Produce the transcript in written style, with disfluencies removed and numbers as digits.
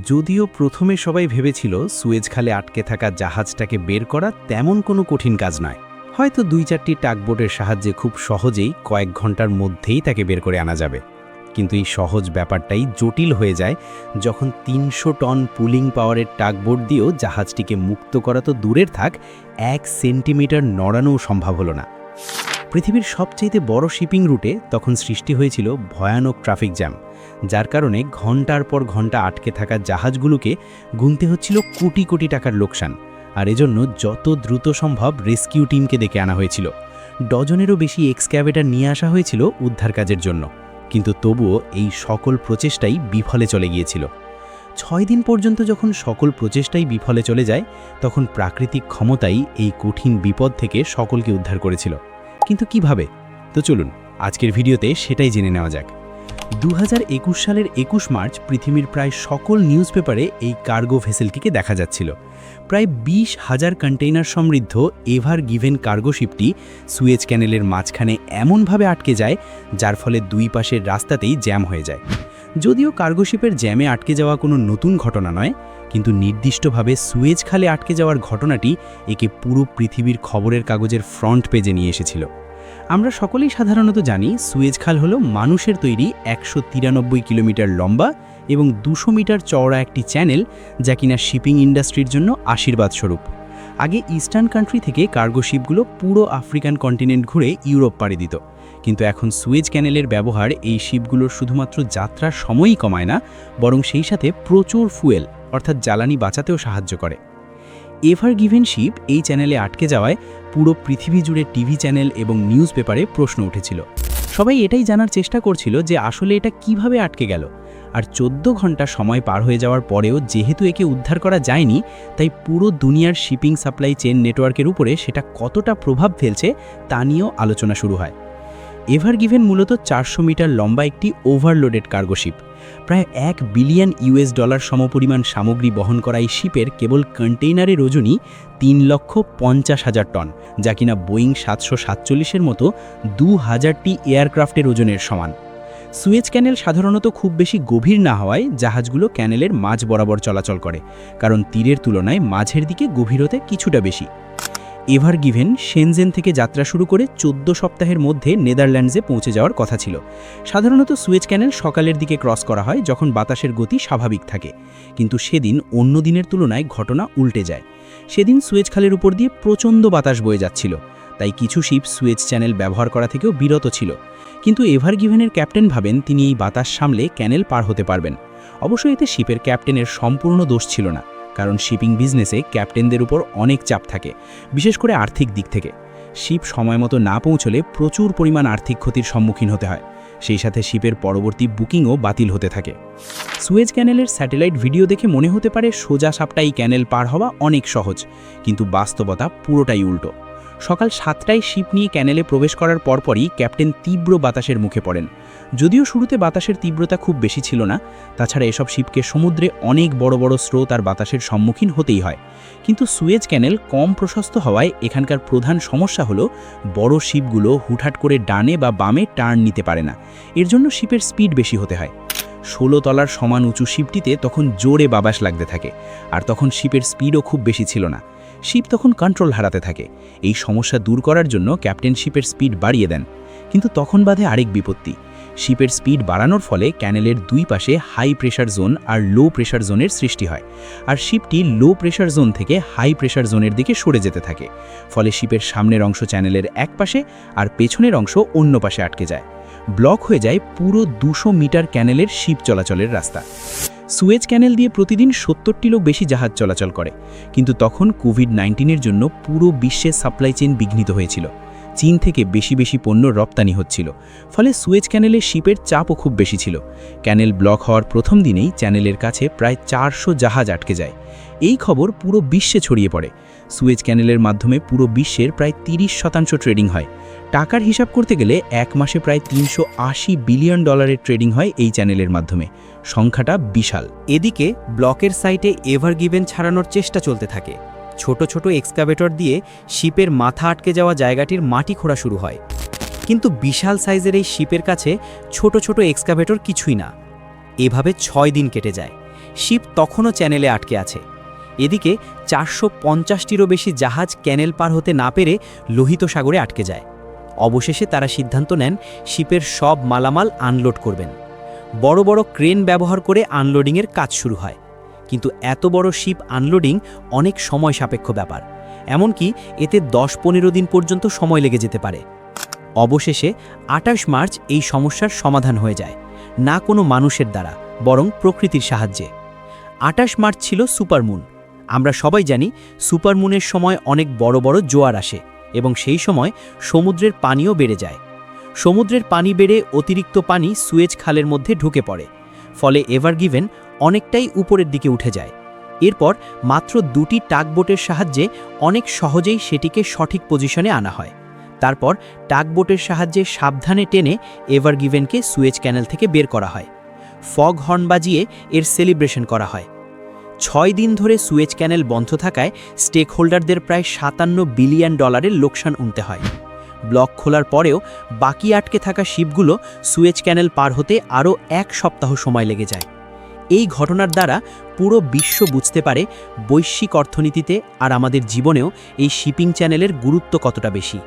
যদিও প্রথমে সবাই ভেবেছিল সুয়েজ খালে আটকে থাকা জাহাজটাকে বের করা তেমন কোনো কঠিন কাজ নয়, হয়তো ২-৪টি টাগবোটের সাহায্যে খুব সহজেই কয়েক ঘন্টার মধ্যেই তাকে বের করে আনা যাবে। কিন্তু এই সহজ ব্যাপারটাই জটিল হয়ে যায় যখন ৩০০ টন পুলিং পাওয়ারের টাগবোট দিয়েও জাহাজটিকে মুক্ত করা তো দূরের থাক, ১ সেন্টিমিটার নড়ানোও সম্ভব হলো না। পৃথিবীর সবচেয়ে বড় শিপিং রুটে তখন সৃষ্টি হয়েছিল ভয়ানক ট্রাফিক জ্যাম, যার কারণে ঘন্টার পর ঘন্টা আটকে থাকা জাহাজগুলোকে গুনতে হচ্ছিল কোটি কোটি টাকার লোকসান। আর এজন্য যত দ্রুত সম্ভব রেস্কিউ টিমকে ডেকে আনা হয়েছিল। ডজনেরও বেশি এক্সক্যাভেটর নিয়ে আসা হয়েছিল উদ্ধার কাজের জন্য, কিন্তু তবুও এই সকল প্রচেষ্টাই বিফলে চলে গিয়েছিল। ৬ দিন পর্যন্ত যখন সকল প্রচেষ্টাই বিফলে চলে যায়, তখন প্রাকৃতিক ক্ষমতাই এই কঠিন বিপদ থেকে সকলকে উদ্ধার করেছিল। কিন্তু কিভাবে? তো চলুন আজকের ভিডিওতে সেটাই জেনে নেওয়া যাক। ২০২১ সালের ২১ মার্চ পৃথিবীর প্রায় সকল নিউজ পেপারে এই কার্গো ভেসেলটিকে দেখা যাচ্ছিল। প্রায় ২০,০০০ কন্টেইনার সমৃদ্ধ এভার গিভেন কার্গো শিপটি সুয়েজ ক্যানেলের মাঝখানে এমনভাবে আটকে যায়, যার ফলে দুই পাশের রাস্তাতেই জ্যাম হয়ে যায়। যদিও কার্গো শিপের জ্যামে আটকে যাওয়া কোনো নতুন ঘটনা নয়, কিন্তু নির্দিষ্টভাবে সুয়েজ খালে আটকে যাওয়ার ঘটনাটি একে পুরো পৃথিবীর খবরের কাগজের ফ্রন্ট পেজে নিয়ে এসেছিল। আমরা সকলেই সাধারণত জানি সুয়েজ খাল হলো মানুষের তৈরি ১৯৩ কিলোমিটার লম্বা এবং ২০০ মিটার চওড়া একটি চ্যানেল, যা কিনা শিপিং ইন্ডাস্ট্রির জন্য আশীর্বাদ স্বরূপ। আগে ইস্টার্ন কান্ট্রি থেকে কার্গো শিপগুলো পুরো আফ্রিকান কন্টিনেন্ট ঘুরে ইউরোপ পাড়ি দিত, কিন্তু এখন সুয়েজ ক্যানেলের ব্যবহার এই শিপগুলোর শুধুমাত্র যাত্রার সময়ই কমায় না, বরং সেই সাথে প্রচুর ফুয়েল অর্থাৎ জ্বালানি বাঁচাতেও সাহায্য করে। এভার গিভেন শিপ এই চ্যানেলে আটকে যাওয়ায় পুরো পৃথিবী জুড়ে টিভি চ্যানেল এবং নিউজ পেপারে প্রশ্ন উঠেছিল। সবাই এটাই জানার চেষ্টা করছিল যে আসলে এটা কিভাবে আটকে গেল। আর ১৪ ঘন্টা সময় পার হয়ে যাওয়ার পরেও যেহেতু একে উদ্ধার করা যায়নি, তাই পুরো দুনিয়ার শিপিং সাপ্লাই চেইন নেটওয়ার্কের উপরে সেটা কতটা প্রভাব ফেলছে তা নিয়েও আলোচনা শুরু হয়। এভার গিভেন মূলত ৪০০ মিটার লম্বা একটি ওভারলোডেড কার্গো শিপ। প্রায় $১ বিলিয়ন সমপরিমাণ সামগ্রী বহন করা এই শিপের কেবল কন্টেইনারের ওজনই ৩,৫০,০০০ টন, যা কিনা বোয়িং ৭৪৭-এর মতো ২,০০০টি এয়ারক্রাফটের ওজনের সমান। সুয়েজ ক্যানেল সাধারণত খুব বেশি গভীর না হওয়ায় জাহাজগুলো ক্যানেলের মাঝ বরাবর চলাচল করে, কারণ তীরের তুলনায় মাঝের দিকে গভীরতা কিছুটা বেশি। এভার গিভেন শেনজেন থেকে যাত্রা শুরু করে ১৪ সপ্তাহের মধ্যে নেদারল্যান্ডসে পৌঁছে যাওয়ার কথা ছিল। সাধারণত সুয়েজ ক্যানেল সকালের দিকে ক্রস করা হয় যখন বাতাসের গতি স্বাভাবিক থাকে, কিন্তু সেদিন অন্য দিনের তুলনায় ঘটনা উল্টে যায়। সেদিন সুয়েজ খালের উপর দিয়ে প্রচণ্ড বাতাস বয়ে যাচ্ছিল, তাই কিছু শিপ সুয়েজ চ্যানেল ব্যবহার করা থেকেও বিরত ছিল। কিন্তু এভার গিভেনের ক্যাপ্টেন ভাবেন তিনি এই বাতাস সামলে ক্যানেল পার হতে পারবেন। অবশ্য এতে শিপের ক্যাপ্টেনের সম্পূর্ণ দোষ ছিল না, কারণ শিপিং বিজনেসে ক্যাপ্টেনদের উপর অনেক চাপ থাকে, বিশেষ করে আর্থিক দিক থেকে। শিপ সময়মতো না পৌঁছলে প্রচুর পরিমাণ আর্থিক ক্ষতির সম্মুখীন হতে হয়, সেই সাথে শিপের পরবর্তী বুকিংও বাতিল হতে থাকে। সুয়েজ ক্যানেলের স্যাটেলাইট ভিডিও দেখে মনে হতে পারে সোজা সাপটা এই ক্যানেল পার হওয়া অনেক সহজ, কিন্তু বাস্তবতা পুরোটাই উল্টো। সকাল ৭টায় শিপ নিয়ে ক্যানেলে প্রবেশ করার পরপরই ক্যাপ্টেন তীব্র বাতাসের মুখে পড়েন। যদিও শুরুতে বাতাসের তীব্রতা খুব বেশি ছিল না, তাছাড়া এসব শিপকে সমুদ্রে অনেক বড় বড় স্রোত আর বাতাসের সম্মুখীন হতেই হয়। কিন্তু সুয়েজ ক্যানেল কম প্রশস্ত হওয়ায় এখানকার প্রধান সমস্যা হলো বড় শিপগুলো হুটহাট করে ডানে বা বামে টার্ন নিতে পারে না। এর জন্য শিপের স্পিড বেশি হতে হয়। ১৬ তলার সমান উঁচু শিপটিতে তখন জোরে বাতাস লাগতে থাকে, আর তখন শিপের স্পিডও খুব বেশি ছিল না। শিপ তখন কন্ট্রোল হারাতে থাকে। এই সমস্যা দূর করার জন্য ক্যাপ্টেন শিপের স্পিড বাড়িয়ে দেন, কিন্তু তখন বাধে আরেক বিপত্তি। শিপের স্পিড বাড়ানোর ফলে ক্যানেলের দুই পাশে হাই প্রেশার জোন আর লো প্রেশার জোনের সৃষ্টি হয়, আর শিপটি লো প্রেশার জোন থেকে হাই প্রেশার জোনের দিকে সরে যেতে থাকে। ফলে শিপের সামনের অংশ চ্যানেলের এক পাশে আর পেছনের অংশ অন্য পাশে আটকে যায়। ব্লক হয়ে যায় পুরো ২০০ মিটার ক্যানেলের শিপ চলাচলের রাস্তা। সুয়েজ ক্যানেল দিয়ে প্রতিদিন ৭০টিরও বেশি জাহাজ চলাচল করে, কিন্তু তখন কোভিড-১৯-এর জন্য পুরো বিশ্বের সাপ্লাই চেইন বিঘ্নিত হয়েছিল। চীন থেকে বেশি বেশি পণ্য রপ্তানি হচ্ছিল, ফলে সুয়েজ ক্যানেলে শিপের চাপও খুব বেশি ছিল। ক্যানেল ব্লক হওয়ার প্রথম দিনেই চ্যানেলের কাছে প্রায় ৪০০ জাহাজ আটকে যায়। এই খবর পুরো বিশ্বে ছড়িয়ে পড়ে। সুয়েজ ক্যানেলের মাধ্যমে পুরো বিশ্বের প্রায় ৩০% ট্রেডিং হয়। টাকার হিসাব করতে গেলে এক মাসে প্রায় $৩৮০ বিলিয়ন ট্রেডিং হয় এই চ্যানেলের মাধ্যমে। সংখ্যাটা বিশাল। এদিকে ব্লকের সাইটে এভার গিভেন ছাড়ানোর চেষ্টা চলতে থাকে। ছোট ছোট এক্সকাভেটর দিয়ে শিপের মাথা আটকে যাওয়া জায়গাটির মাটি খোঁড়া শুরু হয়, কিন্তু বিশাল সাইজের এই শিপের কাছে ছোট ছোট এক্সকাভেটর কিছুই না। এভাবে ৬ দিন কেটে যায়। শিপ তখনও চ্যানেলে আটকে আছে। এদিকে 450টিরও বেশি জাহাজ ক্যানেল পার হতে না পেরে লোহিত সাগরে আটকে যায়। অবশেষে তারা সিদ্ধান্ত নেন শিপের সব মালামাল আনলোড করবেন। বড় বড় ক্রেন ব্যবহার করে আনলোডিংয়ের কাজ শুরু হয়। কিন্তু এত বড় শিপ আনলোডিং অনেক সময় সাপেক্ষ ব্যাপার, এমনকি এতে 10-15 দিন পর্যন্ত সময় লেগে যেতে পারে। অবশেষে 28 মার্চ এই সমস্যার সমাধান হয়ে যায়, না কোনো মানুষের দ্বারা, বরং প্রকৃতির সাহায্যে। 28 মার্চ ছিল সুপারমুন। আমরা সবাই জানি সুপারমুনের সময় অনেক বড় বড় জোয়ার আসে এবং সেই সময় সমুদ্রের পানিও বেড়ে যায়। সমুদ্রের পানি বেড়ে অতিরিক্ত পানি সুয়েজ খালের মধ্যে ঢুকে পড়ে, ফলে এভার গিভেন অনেকটাই উপরের দিকে উঠে যায়। এরপর মাত্র 2টি টাগবোটের সাহায্যে অনেক সহজেই সেটিকে সঠিক পজিশনে আনা হয়। তারপর টাগবোটের সাহায্যে সাবধানে টেনে এভার গিভেনকে সুয়েজ ক্যানেল থেকে বের করা হয়। ফগ হর্ন বাজিয়ে এর সেলিব্রেশন করা হয়। 6 দিন ধরে সুয়েজ ক্যানেল বন্ধ থাকায় স্টেক হোল্ডারদের প্রায় $57 বিলিয়ন লোকসান উঠতে হয়। ব্লক খোলার পরেও বাকি আটকে থাকা শিপগুলো সুয়েজ ক্যানেল পার হতে আরও 1 সপ্তাহ সময় লেগে যায়। এই ঘটনার দ্বারা পুরো বিশ্ব বুঝতে পারে বৈশ্বিক অর্থনীতিতে আর আমাদের জীবনেও এই শিপিং চ্যানেলের গুরুত্ব কতটা বেশি।